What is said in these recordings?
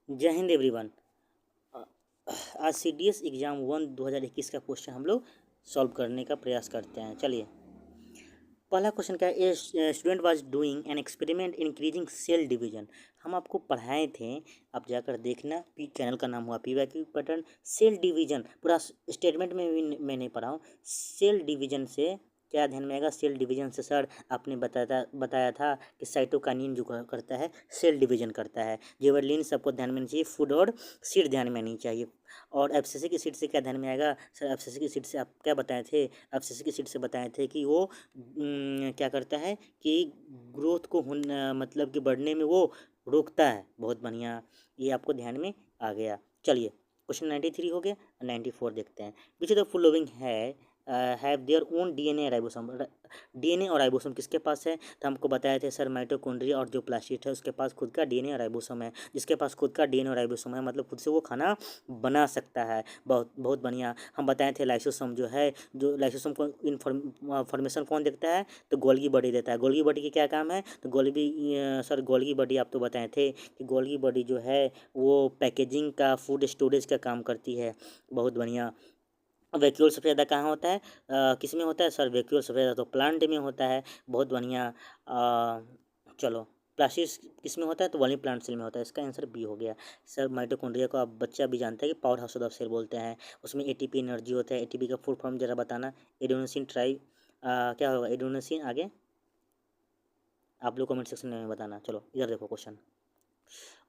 जय हिंद एवरीवन। आज CDS exam 1 2021 का क्वेश्चन हम लोग सॉल्व करने का प्रयास करते हैं। चलिए, पहला क्वेश्चन क्या है। Student was doing an experiment increasing cell division. हम आपको पढ़ाए थे, आप जाकर देखना। पी चैनल का नाम हुआ पीवाईक्यू पैटर्न। सेल डिवीजन पूरा स्टेटमेंट में भी मैं नहीं पढ़ा हूँ। सेल डिवीजन से क्या ध्यान में आएगा? सेल डिवीजन से सर आपने बताया था कि साइटोकाइनिन जो करता है सेल डिवीजन करता है। जिबरेलिन सबको ध्यान में नहीं चाहिए, फूड और सीड ध्यान में नहीं चाहिए। और एफसीसी की सीट से क्या ध्यान में आएगा? सर एफसीसी की सीट से आप क्या बताए थे? एफसीसी की सीट से बताए थे कि वो क्या करता है कि ग्रोथ को मतलब कि बढ़ने में वो रोकता है। बहुत बढ़िया, ये आपको ध्यान में आ गया। चलिए, क्वेश्चन 93 हो गया। 94 देखते हैं। Which of the following have their own DNA ribosome. DNA और राइबोसोम किसके पास है? तो हमको बताए थे सर माइटोकॉन्ड्रिया और जो प्लास्टिड है उसके पास खुद का डीएनए और राइबोसोम है। जिसके पास खुद का डीएनए और राइबोसोम है मतलब खुद से वो खाना बना सकता है। बहुत बहुत बढ़िया। हम बताए थे लाइसोसोम जो है, जो लाइसोसोम को इन्फॉर्मेशन कौन देखता है? तो गोल्गी बॉडी देता है। गोल्गी बॉडी की क्या काम है? तो सर गोल्गी बॉडी आप तो बताए थे कि गोल्गी बॉडी जो है वो पैकेजिंग का, फूड स्टोरेज का काम करती है। बहुत बढ़िया। वैक्यूल सबसे ज़्यादा कहाँ होता है? किस में होता है सर? वैक्यूल सबसे ज़्यादा तो प्लांट में होता है। बहुत बढ़िया। चलो, प्लास्टिड किस में होता है? तो वही प्लांट सेल में होता है। इसका आंसर बी हो गया। सर माइटोकॉन्ड्रिया को आप बच्चा भी जानता है कि पावर हाउस ऑफ सेल बोलते हैं। उसमें एटीपी एनर्जी होता है। एटीपी का फुल फॉर्म जरा बताना। एडेनोसिन ट्राई क्या होगा? एडेनोसिन आगे आप लोग कमेंट सेक्शन में बताना। चलो इधर देखो क्वेश्चन।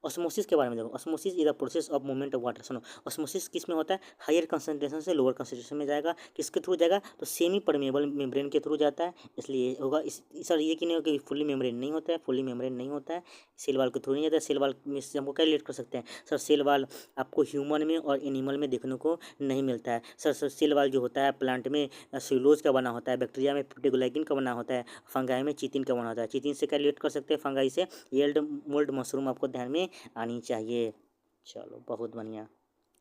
ऑस्मोसिस के बारे में देखो। Osmosis is the process of movement of water. सुनो, ऑस्मोसिस किस में होता है? हायर कंसंट्रेशन से लोअर कंसंट्रेशन में जाएगा। किसके थ्रू जाएगा? तो सेमी परमेबल मेम्ब्रेन के थ्रू जाता है, इसलिए होगा। सर ये कि नहीं होगा कि फुली मेम्ब्रेन नहीं होता है? फुली मेम्ब्रेन नहीं होता है, सेल वाल के थ्रू नहीं जाता है। सेल वाल में से हमको क्या रिलेट कर सकते हैं? सर सेल वाल आपको ह्यूमन में और एनिमल में देखने को नहीं मिलता है। सर सेल वाल जो होता है प्लांट में सेलुलोज का बना होता है, बैक्टीरिया में प्रोटीग्लाइकिन का बना होता है, फंगाई में चितिन का बना होता है। चितिन से क्या रिलेट कर सकते हैं? फंगाई से येल्ड मोल्ड मशरूम आपको ध्यान में आनी चाहिए। चलो बहुत बढ़िया।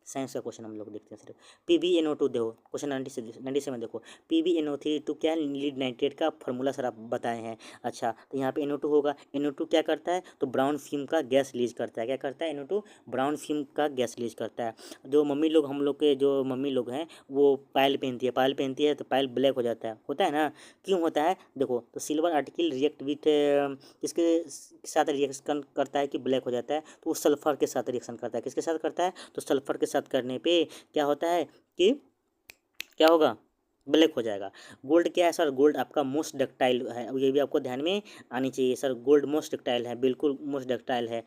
साइंस का क्वेश्चन हम लोग देखते हैं। सिर्फ PbNO2 देखो, क्वेश्चन 97 देखो। PbNO3 क्या है? लीड नाइट्रेट का फॉर्मूला सर आप बताए हैं। अच्छा, तो यहाँ पे NO2 होगा। NO2 क्या करता है? तो ब्राउन फिल्म का गैस रिलीज करता है। क्या करता है? NO2 ब्राउन फिल्म का गैस रिलीज करता है। जो मम्मी लोग, हम लोग के जो मम्मी लोग हैं वो पायल पहनती है। पायल पहनती है तो पायल ब्लैक हो जाता है, होता है ना? क्यों होता है? देखो, तो सिल्वर आर्टिकल रिएक्ट विथ किसके साथ रिएक्शन करता है कि ब्लैक हो जाता है? तो वो सल्फर के साथ रिएक्शन करता है। किसके साथ करता है? तो सल्फर के साथ करने पे क्या होता है कि क्या होगा? ब्लैक हो जाएगा। गोल्ड क्या है सर? गोल्ड आपका मोस्ट डक्टाइल है, ये भी आपको ध्यान में आनी चाहिए। सर गोल्ड मोस्ट डक्टाइल है, बिल्कुल मोस्ट डक्टाइल है।